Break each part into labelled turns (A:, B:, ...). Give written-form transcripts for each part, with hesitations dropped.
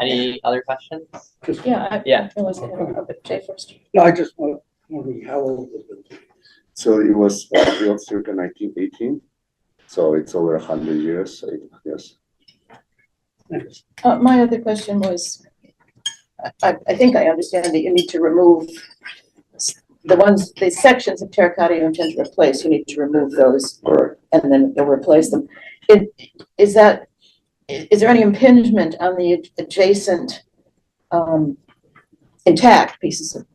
A: Any other questions?
B: Yeah.
A: Yeah.
B: Jay first.
C: No, I just want to, how old was it?
D: So it was built circa 1918. So it's over 100 years. So yes.
B: My other question was, I think I understand that you need to remove the sections of terracotta you intend to replace, you need to remove those.
D: Correct.
B: And then you'll replace them. Is there any impingement on the adjacent intact pieces of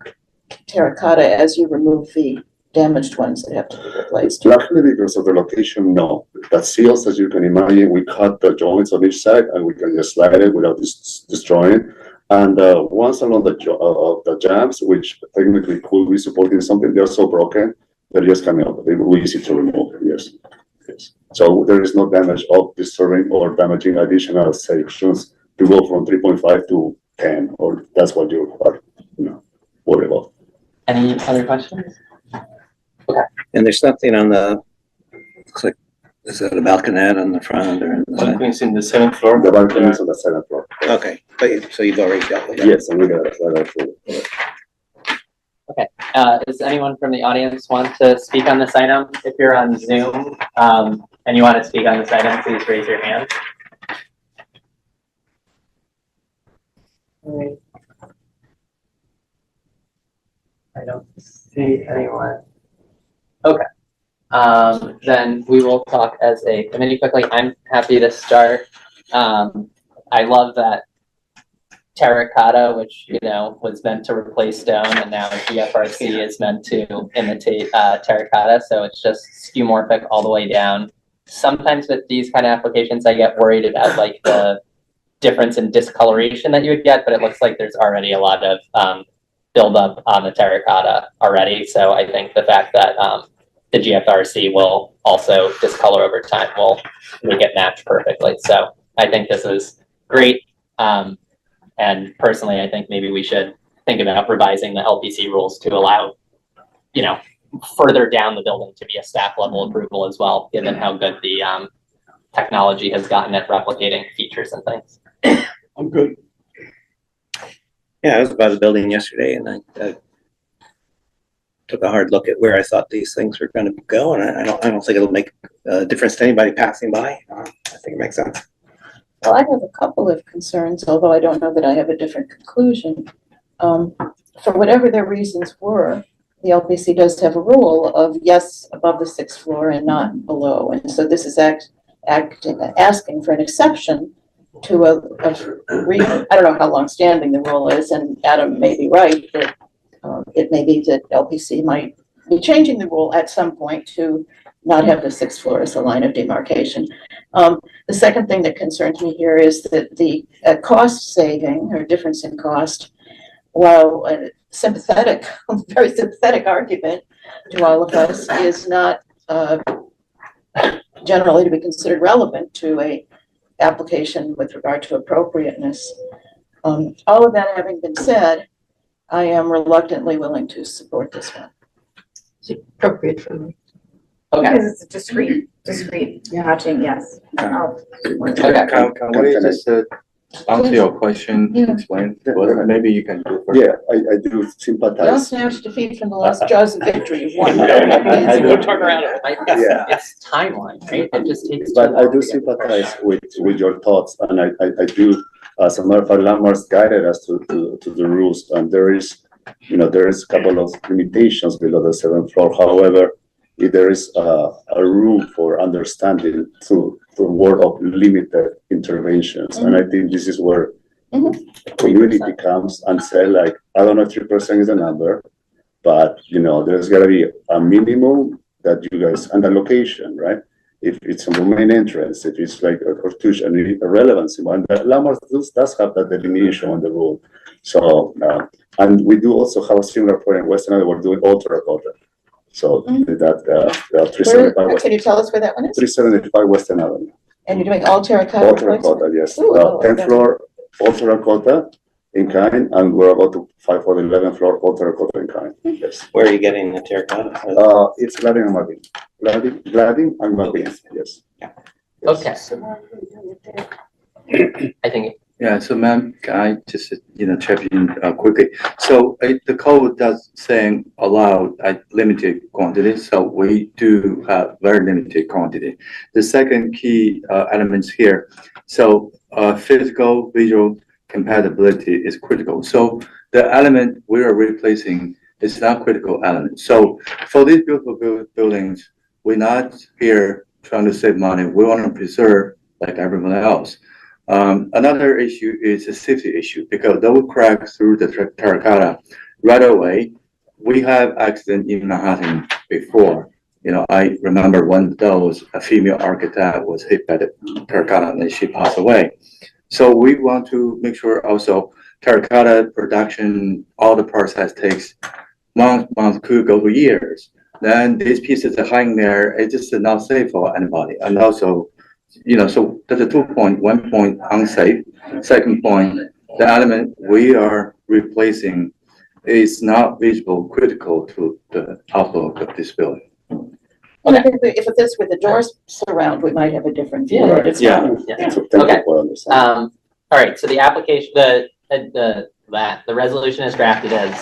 B: terracotta as you remove the damaged ones that have to be replaced?
D: Luckily, because of the location, no. That seals, as you can imagine, we cut the joints on each side and we can just slide it without destroying. And once along the jambs, which technically could be supporting something, they're so broken, they're just coming out. They're really easy to remove, yes. Yes. So there is no damage of disturbing or damaging additional sections to go from 3.5 to 10, or that's what you are, worried about.
A: Any other questions? Okay.
E: And there's something on the, looks like, is that a balconette on the front or?
F: Balcony's in the 7th floor.
D: The balcony is on the 7th floor.
E: Okay, but so you've already dealt with that?
D: Yes, and we got that.
A: Okay. Does anyone from the audience want to speak on this item? If you're on Zoom and you want to speak on this item, please raise your hand. All right. I don't see anyone. Okay. Then we will talk as a committee quickly. I'm happy to start. I love that terracotta, which was meant to replace stone, and now GFRC is meant to imitate terracotta. So it's just skeuomorphic all the way down. Sometimes with these kind of applications, I get worried about like the difference in discoloration that you would get, but it looks like there's already a lot of buildup on the terracotta already. So I think the fact that the GFRC will also discolor over time will make it match perfectly. So I think this is great. And personally, I think maybe we should think about revising the LPC rules to allow, further down the building to be a staff level approval as well, given how good the technology has gotten at replicating features and things.
C: I'm good.
E: Yeah, I was by the building yesterday and I took a hard look at where I thought these things were going to go, and I don't think it'll make a difference to anybody passing by. I think it makes sense.
B: Well, I have a couple of concerns, although I don't know that I have a different conclusion. For whatever their reasons were, the LPC does have a rule of yes above the 6th floor and not below, and so this is asking for an exception to I don't know how long standing the rule is, and Adam may be right that it may be that LPC might be changing the rule at some point to not have the 6th floor as a line of demarcation. The second thing that concerns me here is that the cost saving or difference in cost, while a sympathetic, very sympathetic argument to all of us, is not generally to be considered relevant to a application with regard to appropriateness. All of that having been said, I am reluctantly willing to support this one.
G: It's appropriate for me.
A: Okay.
G: Because it's a discrete matching, yes.
A: Okay.
F: Can we just answer your question, explain what maybe you can do?
D: Yeah, I do
B: Don't
D: sympathize.
B: snatch defeat from the last jaws of victory. You've won.
D: I do.
A: Turn around.
D: Yeah.
A: It's timeline, right? It just takes.
D: But I do sympathize with your thoughts, and I do. As a matter of fact, landmarks guided us to the rules, and there is a couple of limitations below the 7th floor. However, if there is a room for understanding to the word of limited interventions, and I think this is where community comes and say, like, I don't know if 3% is the number, but there's got to be a minimum that you guys, and the location, right? If it's on the main entrance, if it's like a cartouche and irrelevancy, and the landmark does have that delineation on the rule. So, and we do also have a similar point in Western Island. We're doing all terracotta. So that 375.
B: Can you tell us where that one is?
D: 375 Western Avenue.
B: And you're doing all terracotta?
D: All terracotta, yes.
B: Ooh,
D: 10th floor, all terracotta in kind, and we're about to 5 for the 11th floor, all terracotta in kind. Yes.
E: Where are you getting the terracotta?
D: It's Glading and Marvin. Glading and Marvin, yes.
A: Okay. I think.
F: Yeah, so ma'am, can I just, chip in quickly? So the code does saying allow limited quantity, so we do have very limited quantity. The second key elements here, so physical visual compatibility is critical. So the element we are replacing is not critical element. So for these beautiful buildings, we're not here trying to save money. We want to preserve like everyone else. Another issue is a safety issue because those cracks through the terracotta right away. We have accident in Manhattan before. I remember one of those, a female architect was hit by the terracotta and then she passed away. So we want to make sure also terracotta production, all the process takes months, could go to years. Then these pieces are hanging there, it's just not safe for anybody. And also, so that's a 2 point, 1 point unsafe. Second point, the element we are replacing is not visible critical to the outlook of this building.
B: And I think if this with the doors surround, we might have a different view.
D: Right.
B: It's
F: Yeah.
B: not-
A: Yeah.
D: So thank
A: Okay.
D: you for understanding.
A: All right, so the application, the resolution is drafted as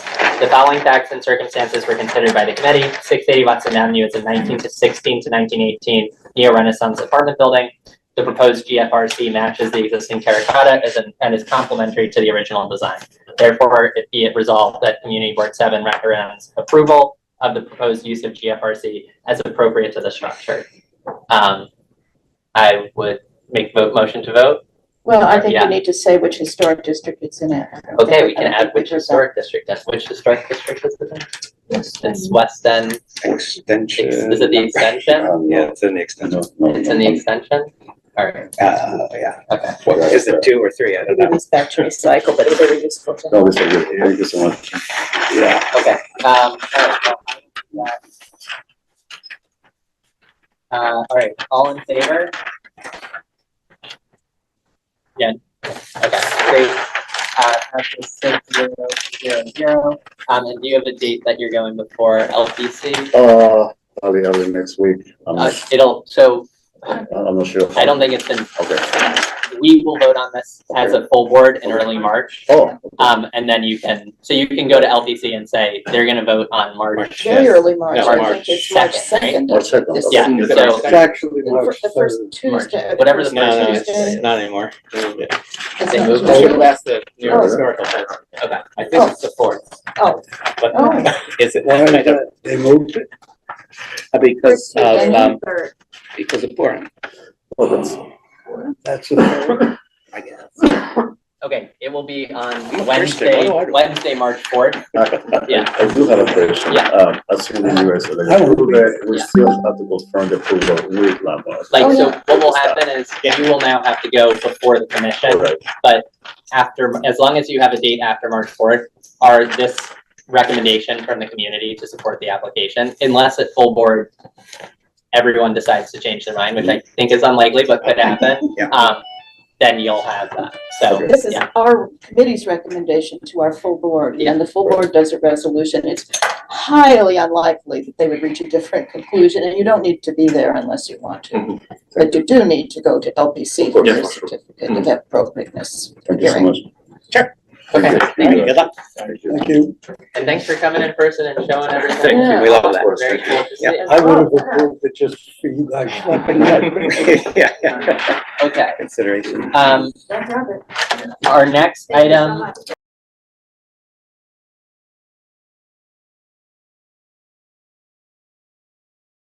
A: the following facts and circumstances were considered by the committee. 680 Watson Avenue is a 1916 to 1918 neo-Renaissance apartment building. The proposed GFRC matches the existing terracotta and is complementary to the original design. Therefore, it be it resolved that Community Board 7 recommends approval of the proposed use of GFRC as appropriate to the structure. I would make motion to vote.
B: Well, I think
A: Yeah.
B: we need to say which historic district it's in.
A: Okay, we can add which historic district. Which historic district is it in? It's West End.
E: Extension.
A: Is it the extension?
E: Yeah, it's in the extension.
A: It's in the extension? All right,
E: Yeah.
A: okay.
E: Is it 2 or 3? I don't
B: Maybe
E: know.
B: it's back to recycle, but it's very useful to
D: No,
B: know.
D: this is good. Thank you so much.
E: Yeah.
A: Okay, all right, all in favor? Yeah, okay, great. Passes 6-0-0-0. And do you have a date that you're going before LPC?
D: Probably early next week. I'm not
A: I'm
D: not sure.
A: I don't think it's been,
D: Okay.
A: we will vote on this as a full board in early March.
D: Oh,
A: And then you can go to LPC and say, they're gonna vote on March.
B: Very early March,
E: No,
B: I
E: March
B: think it's March
A: 2nd,
B: 2nd.
D: March 2nd,
B: This-
A: Yeah, so,
C: It's actually
B: The
C: March
B: the first
C: 3rd.
B: Tuesday.
A: Whatever the
B: first
E: No, no,
B: Tuesday.
E: it's not anymore.
A: they moved
B: It's
A: it.
B: not-
E: That's the New York
B: Oh.
E: Historical Fest.
A: Okay,
E: I think it's the 4th.
B: Oh.
E: But
B: Oh.
E: is it?
C: Why is that? They moved it?
E: Because
B: Then
E: of,
G: Third.
E: because of Purim,
D: well, that's,
C: That's the 3rd.
E: I guess.
A: okay, it will be on
E: I'm a Christian, what do I do?
A: Wednesday, March 4th. Yeah.
D: I do have a question.
A: Yeah.
D: Assuming you guys are
C: I don't
D: approve it, we
A: Yeah.
D: still have to confirm the approval with landlord.
A: Like,
B: Oh,
A: so
B: yeah.
A: what will happen is you will now have to go before the commission,
D: Right.
A: but as long as you have a date after March 4th, this recommendation from the community to support the application, unless at full board, everyone decides to change their mind, which I think is unlikely, but could happen.
E: Yeah.
A: Then you'll have that. So,
B: This is
A: yeah,
B: our committee's recommendation to our full board,
A: Yeah.
B: and the full board does a resolution. It's highly unlikely that they would reach a different conclusion, and you don't need to be there unless you want to. But you do need to go to LPC for your certificate of appropriateness
D: Thank you so
B: hearing.
D: much.
A: okay, thank you.
E: Good luck.
D: Thank you.
C: Thank you.
A: And thanks for coming in person and showing everything.
E: Thank you, we love that.
A: Very cool to see.
C: I would have approved it just for you guys.
E: Yeah.
A: Okay,
E: Consideration.
B: Don't drop it.
A: our next
G: Thank you so
A: item
G: much.